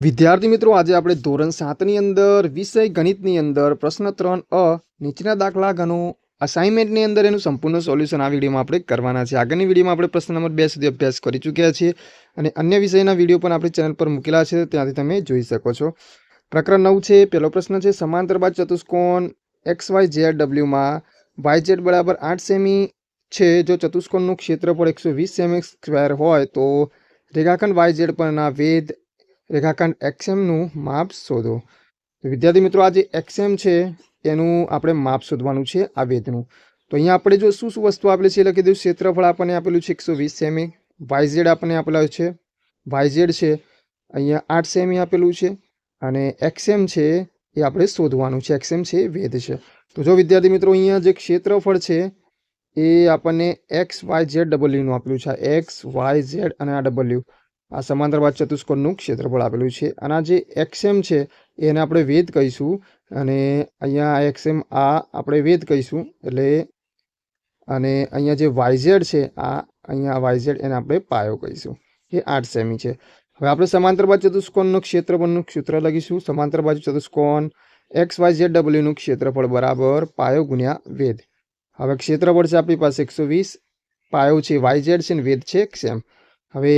વિદ્યાર્થી મિત્રો, આજે આપણે ધોરણ 7 ની અંદર વિષય ગણિતની અંદર પ્રશ્ન 3 નીચેના દાખલા ગણો અસાઇનમેન્ટની અંદર એનું સંપૂર્ણ સોલ્યુશન આ વિડીયોમાં આપણે કરવાના છે। આગળની વિડીયોમાં આપણે પ્રશ્ન નંબર 2 સુધી અભ્યાસ કરી ચૂક્યા છીએ અને અન્ય વિષયના વિડીયો પણ આપણી ચેનલ પર મૂકેલા છે, ત્યાંથી તમે જોઈ શકો છો। પ્રકરણ 9 છે। પહેલો પ્રશ્ન છે, સમાંતર બાજુ ચતુષ્કોણ XYZW માં YZ બરાબર 8 સેમી છે। જો ચતુષ્કોણનું ક્ષેત્રફળ 120 સેમી સ્ક્વેર હોય તો રેખાખંડ YZ પરના વેધ રેખાખંડ XM નું માપ શોધો। તો વિદ્યાર્થી મિત્રો, આ જે XM છે એનું આપણે માપ શોધવાનું છે આ વેધનું। તો અહીંયા આપણે જો શું વસ્તુ આપેલી છે, લખી દઉં। ક્ષેત્રફળ આપણને આપેલું છે 120 સેમી, YZ આપણને આપેલા છે, YZ છે અહીંયા 8 સેમી આપેલું છે અને XM છે એ આપણે શોધવાનું છે। XM છે વેધ છે। તો જો વિદ્યાર્થી મિત્રો, અહીંયા જે ક્ષેત્રફળ છે એ આપણને XYZW નું આપેલું છે। XYZ અને આ W આ સમાંતર બાજુ ચતુષ્કોણનું ક્ષેત્રફળ આપેલું છે અને આ જે XM છે એને આપણે વેધ કહીશું અને અહીંયા XM આ આપણે વેધ કહીશું એટલે અને અહીંયા જે YZ છે આ અહીંયા YZ એને આપણે પાયો કહીશું। એ 8 સેમી છે। હવે આપણે સમાંતર બાજુ ચતુષ્કોણનું ક્ષેત્રફળનું સૂત્ર લખીશું। સમાંતર બાજુ ચતુષ્કોણ XYZW નું ક્ષેત્રફળ બરાબર પાયો ગુણ્યા વેધ। હવે ક્ષેત્રફળ છે આપણી પાસે 120, પાયો છે YZ છે ને વેધ છે XM। હવે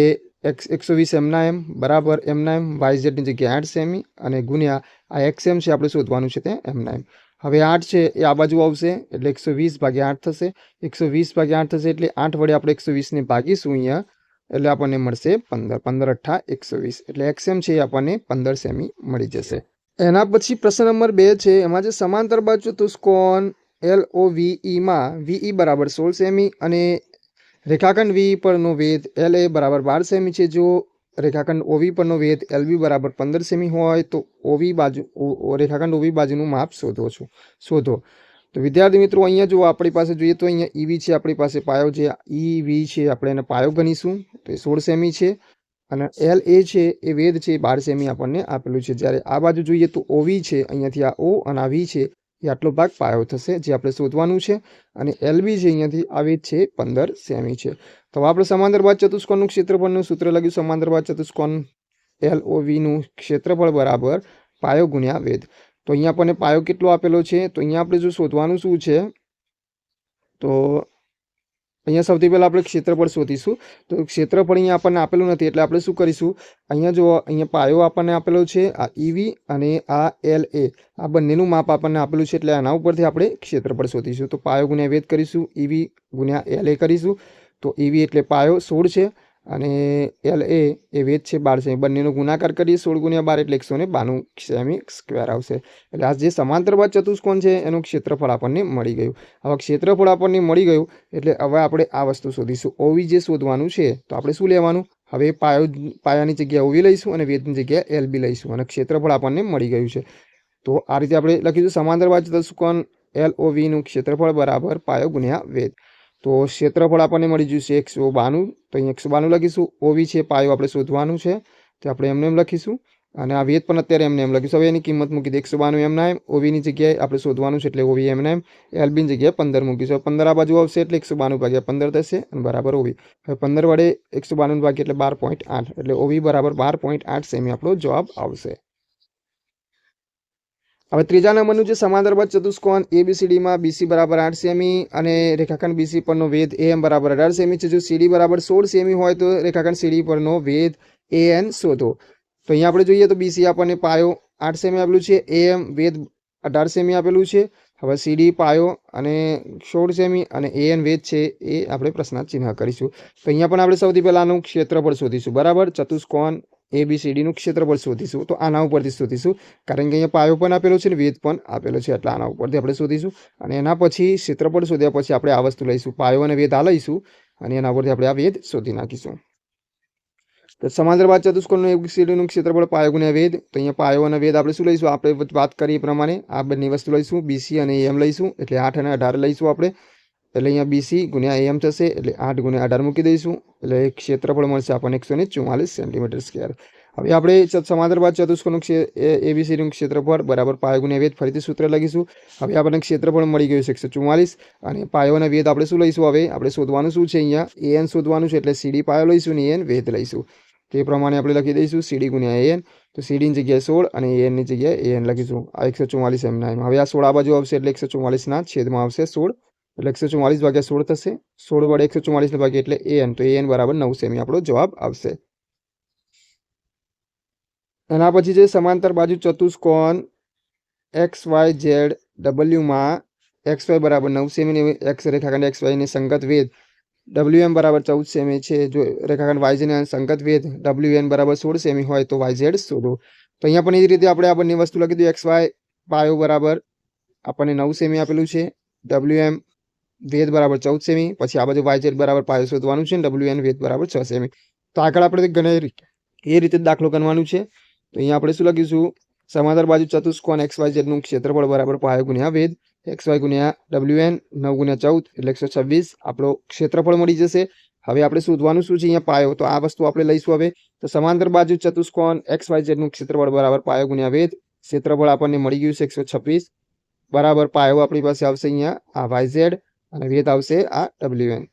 120 એમના એમ બરાબર એમના એમ YZ ની જગ્યાએ 8 સેમી અને ગુણ્યા આ XM છે આપણે શોધવાનું છે ત્યાં એમના એમ। હવે 8 છે એ આ બાજુ આવશે એટલે 120 ભાગ્યા 8 થશે। 120 ભાગ્યા 8 થશે એટલે 8 વડે આપણે 120 ને ભાગીશું અહીંયા એટલે આપણને મળશે 15। 15 અઠ્ઠા 120 એટલે XM છે એ આપણને 15 સેમી મળી જશે। એના પછી પ્રશ્ન નંબર 2 છે। એમાં જે સમાંતર બાજુ ચતુષ્કોણ LOVE માં VE બરાબર 16 સેમી અને રેખાખંડ VE પરનો વેધ LA બરાબર 12 સેમી છે। જો રેખાખંડ OV પરનો વેધ LB બરાબર 15 સેમી હોય તો રેખાખંડ OV બાજુનું માપ શોધો। તો વિદ્યાર્થી મિત્રો, અહીંયા જો આપણી પાસે જોઈએ તો અહીંયા EV છે આપણી પાસે પાયો છે, EV છે આપણે એને પાયો ગણીશું તો એ 16 સેમી છે અને LA છે એ વેધ છે 12 સેમી આપણને આપેલું છે। જ્યારે આ બાજુ જોઈએ તો OV છે, અહીંયાથી આ O અને આ V છે એ આટલો ભાગ પાયો થશે જે આપણે શોધવાનું છે અને LB છે અહીંયાથી આ વેધ છે 15 સેમી છે। તો આપણે સમાંતર બાજુ ચતુષ્કોણનું ક્ષેત્રફળનું સૂત્ર લખ્યું। સમાંતર બાજુ ચતુષ્કોણ LOV નું ક્ષેત્રફળ બરાબર પાયો ગુણ્યા વેધ। તો અહીંયા આપણને પાયો કેટલો આપેલો છે, તો અહીંયા આપણે જો શોધવાનું શું છે તો અહીંયા સૌથી પહેલાં આપણે ક્ષેત્રફળ શોધીશું। તો ક્ષેત્રફળ અહીંયા આપણને આપેલું નથી એટલે આપણે શું કરીશું, અહીંયા જો અહીંયા પાયો આપણને આપેલો છે આ EV અને આ LA આ બંનેનું માપ આપણને આપેલું છે એટલે આના ઉપરથી આપણે ક્ષેત્રફળ શોધીશું। તો પાયો ગુણ્યા વેધ કરીશું, EV ગુણ્યા LA કરીશું। તો EV એટલે પાયો 16 છે અને LA એ વેધ છે 12 સેમી, બંનેનો ગુણાકાર કરીએ 16 ગુણ્યા 12 એટલે 192 સેમી સ્ક્વેર આવશે। એટલે આ જે સમાંતર બાજુ ચતુષ્કોણ છે એનું ક્ષેત્રફળ આપણને મળી ગયું। હવે ક્ષેત્રફળ આપણને મળી ગયું એટલે હવે આપણે આ વસ્તુ શોધીશું। OV જે શોધવાનું છે તો આપણે શું લેવાનું, હવે પાયાની જગ્યાએ OV લઈશું અને વેધની જગ્યાએ LB લઈશું અને ક્ષેત્રફળ આપણને મળી ગયું છે। તો આ રીતે આપણે લખીશું સમાંતર બાજુ ચતુષ્કોણ LOV નું ક્ષેત્રફળ બરાબર પાયો ગુણ્યા વેધ। તો ક્ષેત્રફળ આપણને મળી જશે 192, તો અહીંયા 192 લખીશું। OV છે પાયો આપણે શોધવાનું છે તો આપણે એમને એમ લખીશું અને આ વેધ પણ અત્યારે એમને એમ લખીશું। હવે એની કિંમત મૂકી દે 192 એમના એમ, OV ની જગ્યાએ આપણે શોધવાનું છે એટલે OV એમના એમ, LB ની જગ્યાએ 15 મૂકીશું। 15 આ બાજુ આવશે એટલે 192 ભાગ્યા 15 થશે અને બરાબર OV। હવે 15 વડે 192 ભાગ્યા એટલે 12.8 એટલે OV બરાબર 12.8 સેમી આપણો જવાબ આવશે। હવે ત્રીજા નંબરનું જે સમાંતર બાજુ ચતુષ્કોણ ABCD માં BC બરાબર 8 સેમી અને રેખાખંડ BC પરનો વેધ AM બરાબર 18 સેમી છે। જો CD બરાબર 16 સેમી હોય તો રેખાખંડ CD પરનો વેધ AN શોધો। તો અહીંયા આપણે જોઈએ તો BC આપણને પાયો 8 સેમી આપેલું છે, AM વેધ 18 સેમી આપેલું છે। હવે CD પાયો અને 16 સેમી અને AN વેધ છે એ આપણે પ્રશ્નાર્થ ચિહ્ન કરીશું। તો અહીંયા પણ આપણે સૌથી પહેલા આનું ક્ષેત્રફળ શોધીશું બરાબર। ચતુષ્કોણ ABCD નું ક્ષેત્રફળ શોધીશું તો આના ઉપરથી શોધીશું કારણ કે અહીંયા પાયો પણ આપેલો છે ને વેધ પણ આપેલો છે એટલે આના ઉપરથી આપણે શોધીશું અને એના પછી ક્ષેત્રફળ શોધ્યા પછી આપણે આ વસ્તુ લઈશું, પાયો અને વેધ આ લઈશું અને એના ઉપરથી આપણે આ વેધ શોધી નાખીશું। તો સમાંતર બાજુ ચતુષ્કોણનું ABCD નું ક્ષેત્રફળ પાયો ગુણ્યા વેધ। તો અહીંયા પાયો અને વેધ આપણે શું લઈશું, આપણે વાત કરીએ પ્રમાણે આ બંને વસ્તુ લઈશું, BC અને AM લઈશું એટલે 8 અને 18 લઈશું આપણે એટલે અહીંયા BC ગુણ્યા AM થશે એટલે 8 ગુણ્યા 18 મૂકી દઈશું એટલે ક્ષેત્રફળ મળશે આપણને 144 સેન્ટીમીટર સ્ક્વેર। હવે આપણે સમાંતર બાજુ ચતુષ્કોણનું ABCD નું ક્ષેત્રફળ બરાબર પાયો ગુણ્યા વેધ ફરીથી સૂત્ર લખીશું। હવે આપણને ક્ષેત્રફળ મળી ગયું છે 144 અને પાયો અને વેધ આપણે શું લઈશું, હવે આપણે શોધવાનું શું છે, અહીંયા AN શોધવાનું છે એટલે CD પાયો લઈશું અને AN વેધ લઈશું। તે પ્રમાણે આપણે લખી દઈશું CD ગુણ્યા AN તો સીડીની જગ્યાએ 16 અને એનની જગ્યાએ એન લખીશું. આ 144 એમના એમ. હવે આ 16 આ બાજુ આવશે એટલે 144ના છેદમાં આવશે 16 એટલે 144 ભાગ્યા 16 થશે. 16 વડે 144 ભાગ્યા એટલે એન, તો એન બરાબર 9 સેમી આપણો જવાબ આવશે. એના પછી છે સમાંતર બાજુ ચતુષ્કોણ એક્સ વાય ઝેડ ડબલ્યુમાં એક્સ વાય બરાબર 9 સેમીની એક્સ રેખાખંડ એક્સ વાયની સંગત વેધ ડબલ્યુએમ બરાબર 14 સેમી છે. જો રેખાખંડ વાયઝેડની સંગત વેધ ડબલ્યુએન બરાબર 16 સેમી હોય તો વાયઝેડ શોધો. તો અહીંયા પણ એ જ રીતે આપણે આ બંને વસ્તુ લખી દીધું. એક્સ વાય પાયો બરાબર આપણને 9 સેમી આપેલું છે, ડબલ્યુએમ વેધ બરાબર 14 સેમી, પછી આ બાજુ વાયઝેડ બરાબર પાયો શોધવાનું છે, ડબલ્યુએન વેધ બરાબર 6 સેમી. તો આગળ આપણે ગણે એ રીતે દાખલો કરવાનું છે. તો અહીંયા આપણે શું લખીશું? સમાંતર બાજુ ચતુષ્કોણ એક્સ વાય ઝેડનું ક્ષેત્રફળ બરાબર પાયો ગુણ્યા વેધ એક્સ વાય ગુણ્યા ડબલ્યુએન 9 ગુણ્યા 14 એટલે 126 આપણો ક્ષેત્રફળ મળી જશે. હવે આપણે શોધવાનું શું છે? અહીંયા પાયો. તો આ વસ્તુ આપણે લઈશું હવે. તો સમાંતર બાજુ ચતુષ્કોણ એક્સ વાય ઝેડનું ક્ષેત્રફળ બરાબર પાયો ગુણ્યા વેધ ક્ષેત્રફળ આપણને મળી ગયું છે 126 બરાબર પાયો આપણી પાસે આવશે અહીંયા આ વાય ઝેડ અને વેધ આવશે આ ડબલ્યુએન.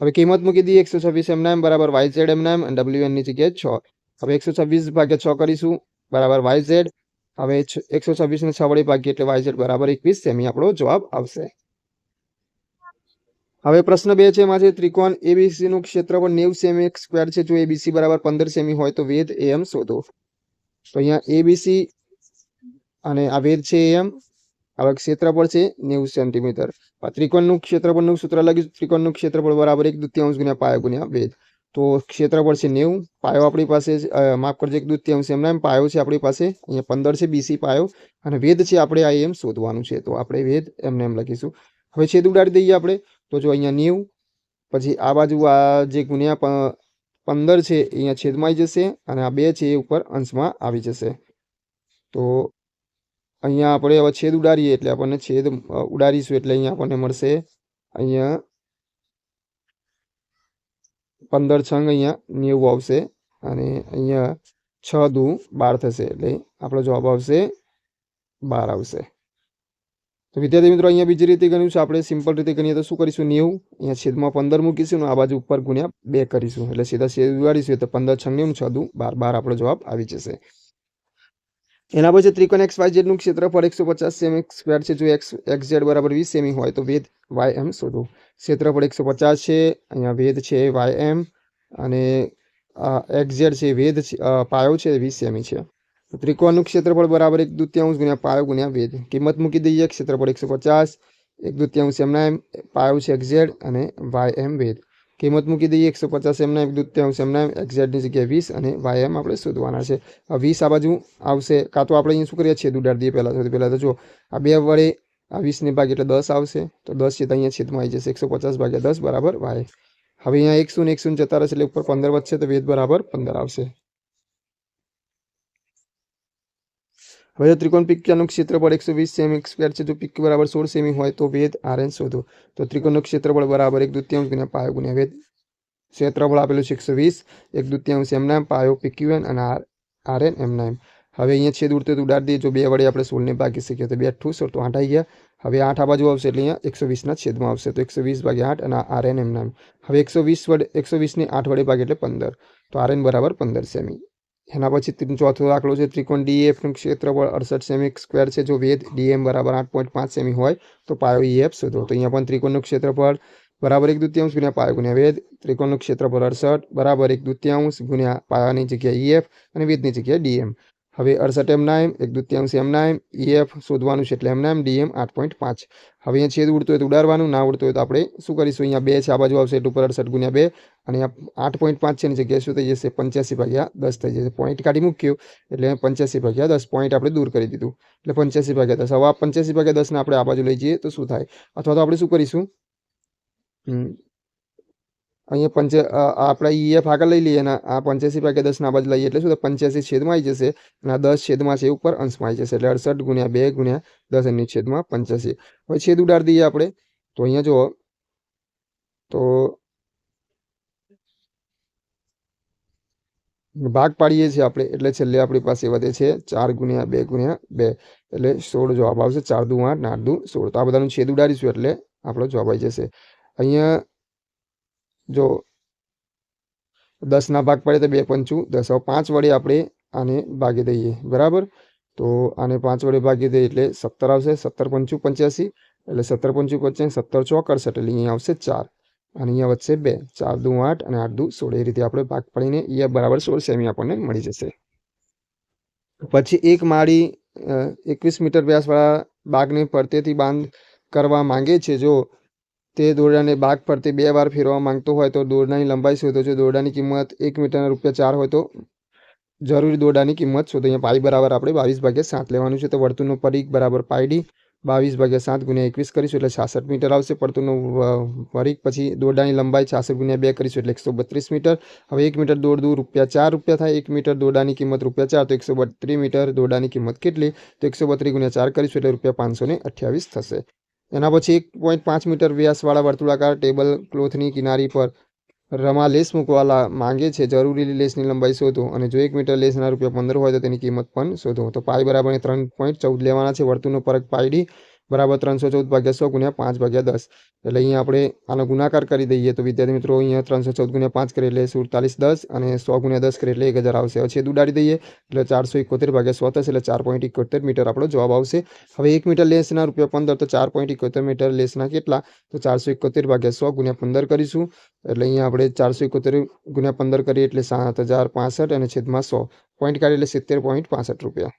હવે કિંમત મૂકી દઈએ 126 એમના એમ બરાબર વાય ઝેડ એમના એમ અને ડબલ્યુએન ની જગ્યાએ 6. હવે 126 ભાગ્યા 6 કરીશું બરાબર વાય ઝેડ. હવે 126 ને 6 વડે ભાગીએ એટલે વાય ઝેડ બરાબર 21 સેમી આપણો જવાબ આવશે. હવે પ્રશ્ન 2 છે, એમાં છે ત્રિકોણ એબીસી નું ક્ષેત્રફળ 90 સેમી સ્ક્વેર છે. જો એબીસી બરાબર 15 સેમી હોય તો વેધ એમ શોધો. તો અહીંયા એબીસી અને આ વેધ છે એમ, હવે ક્ષેત્રફળ છે 90 સેન્ટીમીટર. ત્રિકોણનું ક્ષેત્રફળનું સૂત્ર લખ્યું. ત્રિકોણનું ક્ષેત્રફળ બરાબર 1/2 ગુણ્યા પાયો ગુણ્યા વેધ. તો ક્ષેત્રફળ છે 90, પાયો આપણી પાસે માફ કરજો 1/2 એમના એમ, પાયો છે આપણી પાસે અહીંયા 15 છે બીસી પાયો અને વેધ છે આપણે આ એમ શોધવાનું છે. તો આપણે વેધ એમને એમ લખીશું. હવે છેદ ઉડાડી દઈએ આપણે. તો જો અહીંયા 90 પછી આ બાજુ આ જે ગુણ્યા 15 છે અહીંયા છેદમાં આવી જશે અને આ 2 છે એ ઉપર અંશમાં આવી જશે. તો અહીંયા આપણે હવે છેદ ઉડાડીએ એટલે આપણને છેદ ઉડાડીશું એટલે અહીંયા આપણને મળશે અહીંયા 15 છંગ અહીંયા 90 આવશે અને અહીંયા 6 દુ 12 થશે એટલે આપણો જવાબ આવશે 12 આવશે. તો વિદ્યાર્થી મિત્રો અહીંયા બીજી રીતે ગણ્યું છે. આપણે સિમ્પલ રીતે ગણીએ તો શું કરીશું? 90 અહીંયા છેદમાં 15 મૂકીશું અને આ બાજુ ઉપર ગુણ્યા 2 કરીશું એટલે સીધા છેદ ઉડાડીશું તો 15 છંગ 90 6 દુ 12 12 આપણો જવાબ આવી જશે. એના પછી ત્રિકોણ એક્સ વાય ઝેડ નું ક્ષેત્રફળ 150 સેમી સ્ક્વેર છે. જો એક્સ ઝેડ બરાબર 20 સેમી હોય તો વેધ વાય એમ શોધો. ક્ષેત્રફળ 150 છે, અહીંયા વેધ છે વાય એમ અને એક્સ ઝેડ છે વેધ પાયો છે 20 સેમી છે. ત્રિકોણનું ક્ષેત્રફળ બરાબર 1/2 ગુણ્યા પાયો ગુણ્યા વેધ. કિંમત મૂકી દઈએ. ક્ષેત્રફળ 150, 1/2 એમના એમ, પાયો છે એક્સ ઝેડ અને વાય એમ વેધ. કિંમત મૂકી દઈએ 150 એમના 1/2 એમના એક્સ ઝેડની જગ્યાએ 20 અને વાય એમ આપણે શોધવાના છે. 20 આ બાજુ આવશે, કાં તો આપણે અહીંયા શું કરીએ છેદ ઉડાડી દઈએ પહેલાં. સૌથી પહેલાં તો જો આ 2 વડે આ 20 ને ભાગે એટલે 10 આવશે. તો 10 છે તો અહીંયા છેદમાં આવી જશે 150 ભાગ્યા 10 બરાબર વાય. હવે અહીંયા 100 ને 100 જતા રહેશે એટલે ઉપર 15 વધશે તો વેધ બરાબર 15 આવશે. હવે ત્રિકોણ પિક્યાનું ક્ષેત્રફળ 120 સેમી સ્ક્વેર છે. જો પિક બરાબર 16 સેમી હોય તો વેધ આરએન શોધો. તો ત્રિકોણનું ક્ષેત્રફળ બરાબર 1/2 ગુણ્યા પાયો ગુણ્યા વેધ. ક્ષેત્રફળ આપેલું છે 120, 1/2 એમના એમ, પાયો પીક્યુએન અને આરએન એમના એમ. હવે અહીંયા છેદ ઉડતો ઉડાડી દઈએ. જો 2 વડે આપણે 16 ને ભાગી શકીએ તો 2 8 16 તો 8 આવી ગયા. હવે 8 આ બાજુ આવશે એટલે અહીંયા 120 ના છેદમાં આવશે તો 120 ભાગ્યા 8 અને આરએન એમના એમ. હવે 120 ને 8 વડે ભાગે એટલે 15 તો આરએન બરાબર 15 સેમી. એના પછી ચોથો દાખલો છે ત્રિકોણ ડીએફ નું ક્ષેત્રફળ 68 સેમી સ્ક્વેર છે. જો વેધ ડીએમ બરાબર 8.5 સેમી હોય તો પાયો ઈએફ શોધો. તો અહીંયા પણ ત્રિકોણનું ક્ષેત્રફળ બરાબર 1/2 ગુણ્યા પાયો ગુણ્યા વેધ. ત્રિકોણનું ક્ષેત્રફળ 68 બરાબર 1/2 ગુણ્યા પાયાની જગ્યાએ ઈએફ અને વેધની જગ્યાએ ડીએમ. હવે 68 એમના એમ, 1/2 એમના એમ, ઈએફ શોધવાનું છે એટલે એમના એમ, ડીએમ 8.5. હવે અહીંયા છેદ ઉડતો હોય તો ઉડાડવાનું, ના ઉડતો હોય તો આપણે શું કરીશું? અહીંયા 2 છે આ બાજુ આવશે એટલે ઉપર 68 ગુણ્યા 2 અને 8.5 છે એની જગ્યાએ શું થઈ જશે? 85 ભાગ્યા 10 થઈ જશે. પોઈન્ટ કાઢી મૂક્યું એટલે 85 ભાગ્યા 10 પોઈન્ટ આપણે દૂર કરી દીધું એટલે 85 ભાગ્યા 10. હવે આ 85 ભાગ્યા 10 ને આપણે આ બાજુ લઈ જઈએ તો શું થાય? અથવા તો આપણે શું કરીશું? અહીંયા આપણે ઈએફ આગળ લઈ લઈએ અને આ 85 ભાગ્યા 10 ના બાજુ લઈએ એટલે શું? 85 છેદમાં આવી જશે અને આ 10 છેદમાં છે એ ઉપર અંશમાં આવી જશે એટલે 68 ગુણ્યા 2 ગુણ્યા 10 એની છેદમાં 85. હવે છેદ ઉડાડી દઈએ આપણે. તો અહીંયા જુઓ તો ભાગ પાડીએ છીએ આપણે એટલે છેલ્લે આપણી પાસે વધે છે 4 ગુણ્યા 2 ગુણ્યા 2 એટલે 16 જવાબ આવશે. 4 દુ 8 8 દુ 16. તો આ બધાનું છેદ ઉડાડીશું એટલે આપણો જવાબ આવી જશે. અહીંયા જો 10 ના ભાગ પડે તો 2 × 5 = 10. હવે 5 વડે આપણે આને ભાગી દઈએ બરાબર. તો આને 5 વડે ભાગી દઈએ એટલે 17 આવશે. 17 પંચું 85 એટલે 17 પંચું 85, 17 ચોક 68 એટલે અહીંયા આવશે 4 અને અહીંયા વધશે 2. 4 દુ 8 અને 8 દુ 16. એ રીતે આપણે ભાગ પાડીને અહીંયા બરાબર 16 સેમી આપણને મળી જશે. પછી એક માળી 21 મીટર વ્યાસવાળા બાગને ફરતેથી બાંધ કરવા માંગે છે. જો તે દોરડાને બાગ ફરતે 2 વાર ફેરવા માંગતો હોય તો દોરડાની લંબાઈ શોધો. જો દોરડાની કિંમત 1 મીટરના ₹4 હોય તો જરૂરી દોરડાની કિંમત શોધો. અહીંયા પાઈ બરાબર આપણે 22/7 લેવાનું છે. તો વર્તુળનો પરિઘ બરાબર પાઈ ડી 22/7 × 21 કરીશું એટલે 66 મીટર આવશે. વર્તુળનો પરિઘ પછી દોરડાની લંબાઈ 66 × 2 કરીશું એટલે 132 મીટર. હવે 1 મીટર દોરડું ₹4 થાય. 1 મીટર દોરડાની કિંમત ₹4 તો 132 મીટર દોરડાની કિંમત કેટલી? તો 132 × 4 કરીશું એટલે ₹528 થશે. એના પછી 1.5 મીટર વ્યાસવાળા વર્તુળાકાર ટેબલ ક્લોથની કિનારી પર રમા લેસ મૂકવા માંગે છે. જરૂરી લેસની લંબાઈ શોધો અને જો 1 મીટર લેસના ₹15 હોય તો તેની કિંમત પણ શોધો. તો પાઈ બરાબર 3.14 લેવાના છે. વર્તુળનો પરિઘ પાઈ ડી બરાબર 314/100 × 5/10 એટલે અહીંયા આપણે આનો ગુણાકાર કરી દઈએ તો વિદ્યાર્થી મિત્રો અહીંયા 314 × 5 કરીએ એટલે 4710 અને 100 × 10 કરીએ એટલે 1000 આવશે. હવે છેદ ઉડાડી દઈએ એટલે 471/100 થશે એટલે 4.71 મીટર આપણો જવાબ આવશે. હવે 1 મીટર લેસના ₹15 તો 4.71 મીટર લેસના કેટલા? તો 471/100 × 15 કરીશું એટલે અહીંયા આપણે 471 × 15 કરીએ એટલે 7065 અને છેદમાં 100 પોઈન્ટ કાઢીએ એટલે ₹70.65.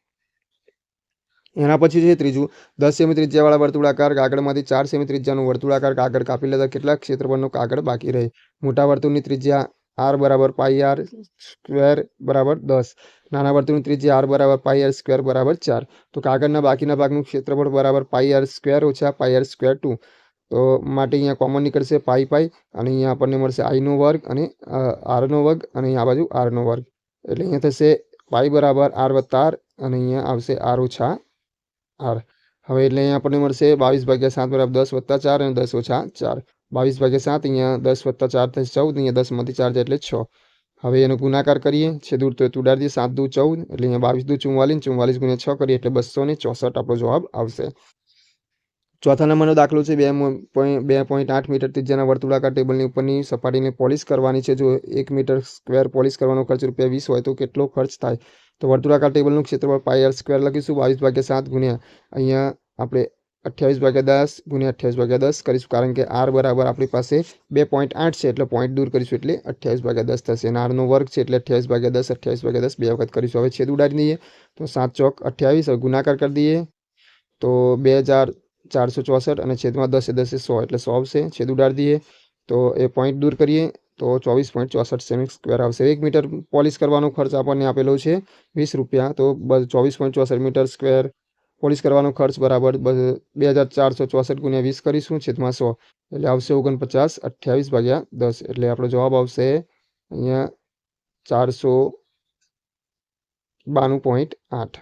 એના પછી છે ત્રીજું 10 સેમી ત્રિજ્યાવાળા વર્તુળાકાર કાગળમાંથી 4 સેમી ત્રિજ્યાનું વર્તુળાકાર કાગળ કાપી લેતા કેટલા ક્ષેત્રફળનો કાગળ બાકી રહે? મોટા વર્તુળની ત્રિજ્યા r બરાબર પાઈ r સ્ક્વેર બરાબર 10. નાના વર્તુળની ત્રિજ્યા r બરાબર પાઈ r સ્ક્વેર બરાબર 4. તો કાગળના બાકીના ભાગનું ક્ષેત્રફળ બરાબર પાઈ r સ્ક્વેર ઓછા પાઈ r સ્ક્વેર 2. તો માટે અહીંયા કોમન નીકળશે પાઈ પાઈ અને અહીંયા આપણને મળશે આઈનો વર્ગ અને આરનો વર્ગ અને આ બાજુ આરનો વર્ગ એટલે અહીંયા થશે પાઈ બરાબર r વત્તા r અને અહીંયા આવશે r ઓછા r. હવે એટલે અહીંયા આપણને મળશે 22/7 બરાબર 10 વત્તા 4 અને 10 ઓછા 4. 22/7 અહીંયા 10 વત્તા 4 થશે 14. અહીંયા 10 માંથી 4 જાય એટલે 6. હવે એનો ગુણાકાર કરીએ છેદ ઉડાડી દઈએ 7 દુ 14 એટલે અહીંયા 22 દુ 44 44 × 6 કરીએ એટલે 264 આપણો જવાબ આવશે. ચોથા નંબરનો દાખલો છે 2.8 મીટર ત્રિજ્યાના વર્તુળાકાર ટેબલની ઉપરની સપાટીને પોલિશ કરવાની છે. જો 1 મીટર સ્ક્વેર પોલિશ કરવાનો ખર્ચ ₹20 હોય તો કેટલો ખર્ચ થાય? તો વર્તુળાકાર ટેબલનું ક્ષેત્રફળ પાઈ r સ્ક્વેર લખીશું 22/7 ગુણ્યા અહીંયા આપણે 28/10 ગુણ્યા 28/10 કરીશું કારણ કે r બરાબર આપણી પાસે 2.8 છે એટલે પોઈન્ટ દૂર કરીશું એટલે 28/10 થશે અને rનો વર્ગ છે એટલે 28/10 28/10 બે વખત કરીશું. હવે છેદ ઉડાડી દઈએ તો 7 ચોક 28. હવે ગુણાકાર કરી દઈએ તો 2464 અને છેદમાં 10 10 100 એટલે 100 આવશે. છેદ ઉડાડી દઈએ તો એ પોઈન્ટ દૂર કરીએ તો 24.64 સેમી સ્ક્વેર આવશે. 1 મીટર પોલિશ કરવાનો ખર્ચ આપણને આપેલો છે ₹20 તો 24.64 મીટર સ્ક્વેર પોલિશ કરવાનો ખર્ચ બરાબર 2464 × 20 કરીશું છેદમાં 100 એટલે આવશે 49 28/10 એટલે આપણો જવાબ આવશે અહીંયા 492.8.